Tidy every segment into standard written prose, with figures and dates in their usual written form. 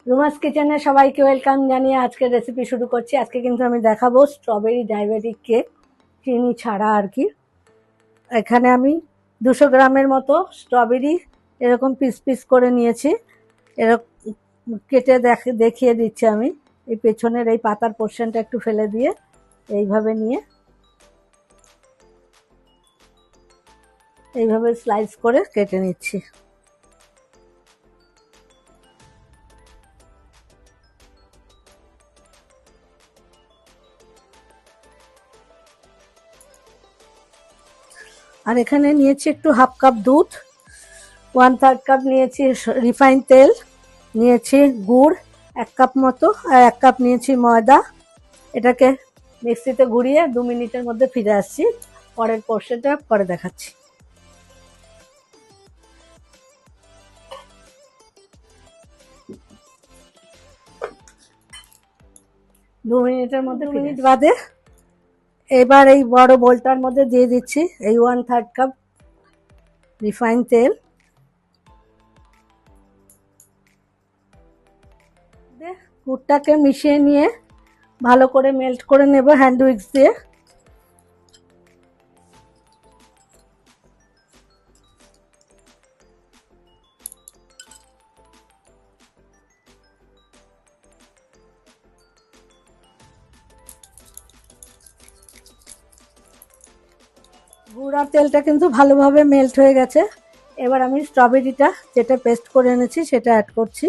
রুমাস কিচেনে সবাইকে ওয়েলকাম জানিয়ে আজকের রেসিপি শুরু করছি। আজকে কিন্তু আমি দেখাবো স্ট্রবেরি ডায়াবেটিক কেক, চিনি ছাড়া আর কি। এখানে আমি 200 গ্রামের মতো স্ট্রবেরি এরকম পিস পিস করে নিয়েছি। এরকম কেটে দেখিয়ে দিচ্ছি আমি। এই পেছনের এই পাতার পোর্শনটা একটু ফেলে দিয়ে এইভাবে নিয়ে এইভাবে স্লাইস করে কেটে নিচ্ছি। আর এখানে নিয়েছি একটু হাফ কাপ দুধ, 1/3 কাপ নিয়েছি রিফাইন তেল, নিয়েছি গুড় 1 কাপ মতো, আর 1 কাপ নিয়েছি ময়দা। এটাকে মিক্সিতে ঘুরিয়ে 2 মিনিটের মধ্যে ফিরে আসছি। পরের পোর্শনটা পরে দেখাচ্ছি। দু মিনিটের মধ্যে, 2 মিনিট বাদে এবার এই বড় বোলটার মধ্যে দিয়ে দিচ্ছি এই 1/3 কাপ রিফাইন তেল। গুড়টাকে মিশিয়ে নিয়ে ভালো করে মেল্ট করে নেব হ্যান্ড উইক্স দিয়ে। গুড় আর তেলটা কিন্তু ভালোভাবে মেল্ট হয়ে গেছে। এবার আমি স্ট্রবেরিটা যেটা পেস্ট করে এনেছি সেটা অ্যাড করছি।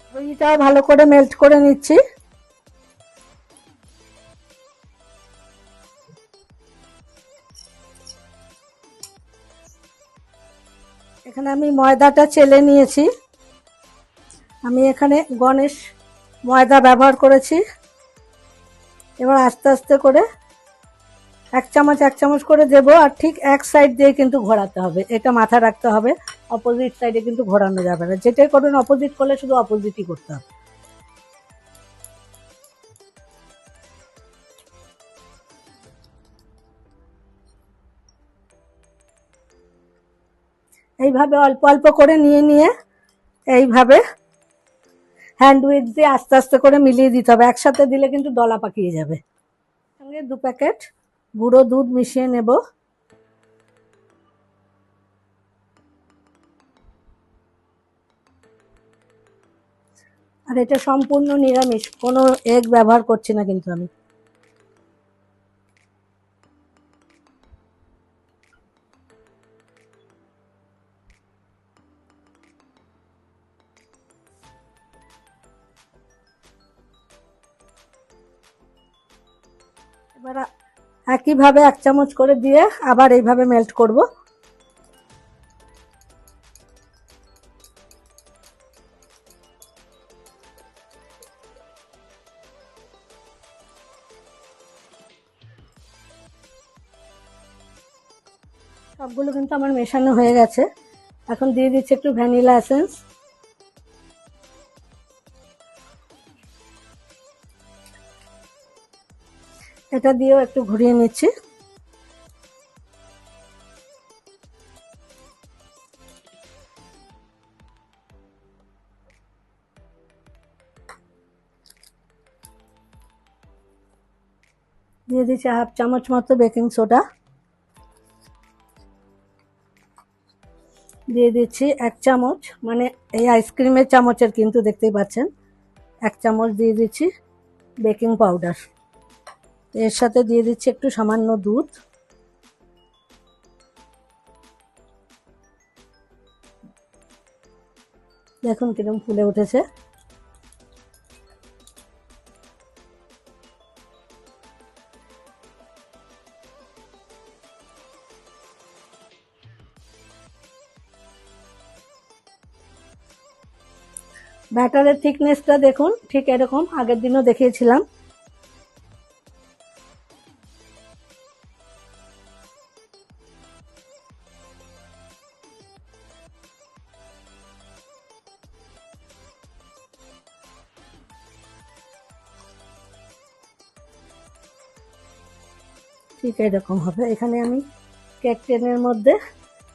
স্ট্রবেরিটাও ভালো করে মেল্ট করে নিচ্ছি। এখানে আমি ময়দাটা চেলে নিয়েছি। আমি এখানে গণেশ ময়দা ব্যবহার করেছি। এবার আস্তে আস্তে করে 1 চামচ 1 চামচ করে দেব, আর ঠিক এক সাইড দিয়ে কিন্তু ঘোরাতে হবে, এটা মাথায় রাখতে হবে। অপোজিট সাইডে কিন্তু ঘোরানো যাবে না, যেটাই করবেন অপোজিট করলে শুধু অপোজিটই করতে হবে। এইভাবে অল্প অল্প করে নিয়ে নিয়ে এইভাবে হ্যান্ড উইক্স দিয়ে আস্তে আস্তে করে মিলিয়ে দিতে হবে, একসাথে দিলে কিন্তু দলা পাকিয়ে যাবে। সঙ্গে 2 প্যাকেট গুঁড়ো দুধ মিশিয়ে নেব। আর এটা সম্পূর্ণ নিরামিষ, কোনো এগ ব্যবহার করছি না কিন্তু আমি। এবার একইভাবে 1 চামচ করে দিয়ে আবার এইভাবে মেল্ট করব। সবগুলো কিন্তু আমার মেশানো হয়ে গেছে। এখন দিয়ে দিচ্ছি একটু ভ্যানিলা এসেন্স। এটা দিয়েও একটু ঘুরিয়ে নিচ্ছি। দিয়ে দিচ্ছি 1/2 চামচ মতো বেকিং সোডা। দিয়ে দিচ্ছি 1 চামচ, মানে এই আইসক্রিমের চামচের কিন্তু দেখতেই পাচ্ছেন, 1 চামচ দিয়ে দিচ্ছি বেকিং পাউডার। এর সাথে দিয়ে দিচ্ছি একটু সামান্য দুধ। দেখুন কিরকম ফুলে উঠেছে। ব্যাটারের থিকনেসটা দেখুন, ঠিক এরকম আগের দিনও দেখিয়েছিলাম। ঠিক এরকম হবে। এখানে আমি কেক টিনের মধ্যে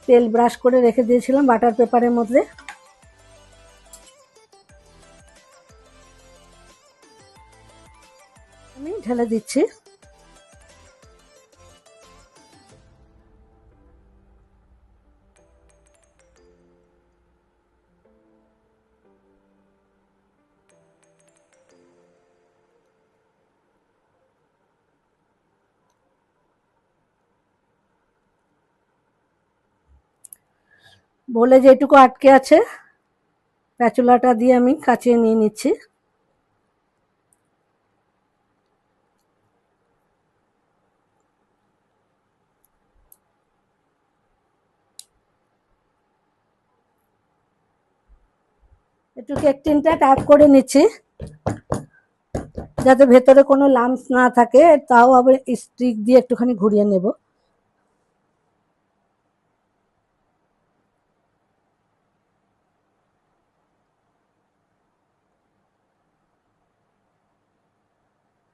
তেল ব্রাশ করে রেখে দিয়েছিলাম বাটার পেপারের মধ্যে। আমি ঢেলে দিচ্ছি। বলে যেটুকু আটকে আছে স্প্যাচুলাটা দিয়ে আমি কাচিয়ে নিয়ে নিচ্ছি। একটু কেক টিনটা ট্যাপ করে নিচ্ছি যাতে ভেতরে কোনো লাম্পস না থাকে, তাও আবার স্টিক দিয়ে একটুখানি ঘুরিয়ে নেব।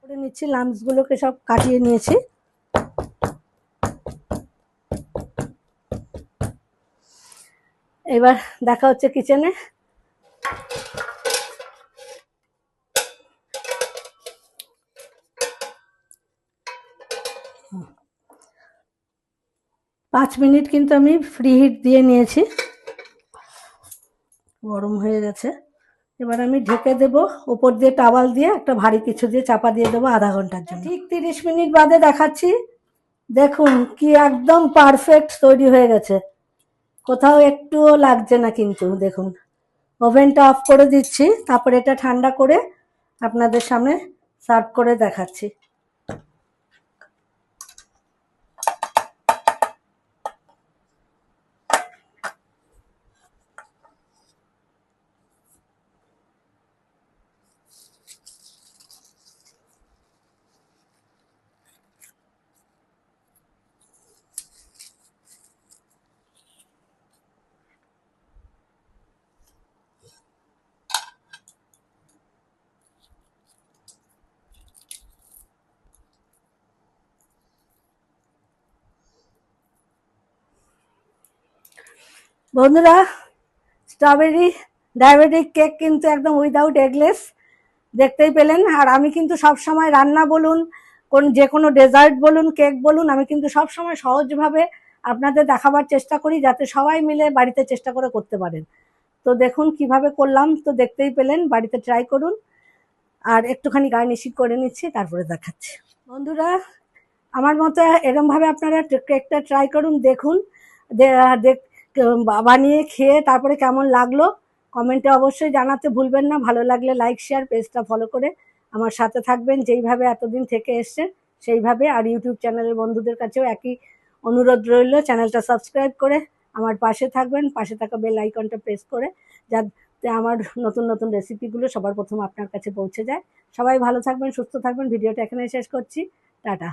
করে নিচ্ছি, লাম্পসগুলোকে সব কাটিয়ে নিয়েছি। এবার দেখা হচ্ছে কিচেনে। পাঁচ মিনিট কিন্তু আমি ফ্রি হিট দিয়ে নিয়েছি, গরম হয়ে গেছে। এবার আমি ঢেকে দেবো, উপর দিয়ে টাওয়াল দিয়ে একটা ভারী কিছু দিয়ে চাপা দিয়ে দেবো আধা ঘন্টার জন্য। ঠিক 30 মিনিট বাদে দেখাচ্ছি। দেখুন কি একদম পারফেক্ট তৈরি হয়ে গেছে, কোথাও একটুও লাগছে না কিন্তু। দেখুন, ওভেনটা অফ করে দিচ্ছি, তারপরে এটা ঠান্ডা করে আপনাদের সামনে সার্ভ করে দেখাচ্ছি। বন্ধুরা, স্ট্রবেরি ডায়াবেটিক কেক কিন্তু একদম উইদাউট এগলেস, দেখতেই পেলেন। আর আমি কিন্তু সব সময় রান্না বলুন, যে কোনো ডেজার্ট বলুন, কেক বলুন, আমি কিন্তু সব সময় সহজভাবে আপনাদের দেখাবার চেষ্টা করি, যাতে সবাই মিলে বাড়িতে চেষ্টা করে করতে পারেন। তো দেখুন কিভাবে করলাম, তো দেখতেই পেলেন। বাড়িতে ট্রাই করুন। আর একটুখানি গার্নিশিং করে নিচ্ছি, তারপরে দেখাচ্ছি। বন্ধুরা, আমার মতো এরমভাবে আপনারা কেকটা ট্রাই করুন, দেখুন, বানিয়ে খেয়ে তারপরে কেমন লাগলো কমেন্টে অবশ্যই জানাতে ভুলবেন না। ভালো লাগলে লাইক, শেয়ার, পেজটা ফলো করে আমার সাথে থাকবেন, যেইভাবে এতদিন থেকে এসছেন সেইভাবে। আর ইউটিউব চ্যানেলের বন্ধুদের কাছেও একই অনুরোধ রইল, চ্যানেলটা সাবস্ক্রাইব করে আমার পাশে থাকবেন, পাশে থাকা বেল আইকনটা প্রেস করে, যাতে আমার নতুন নতুন রেসিপিগুলো সবার প্রথম আপনার কাছে পৌঁছে যায়। সবাই ভালো থাকবেন, সুস্থ থাকবেন। ভিডিওটা এখানে শেষ করছি। টাটা।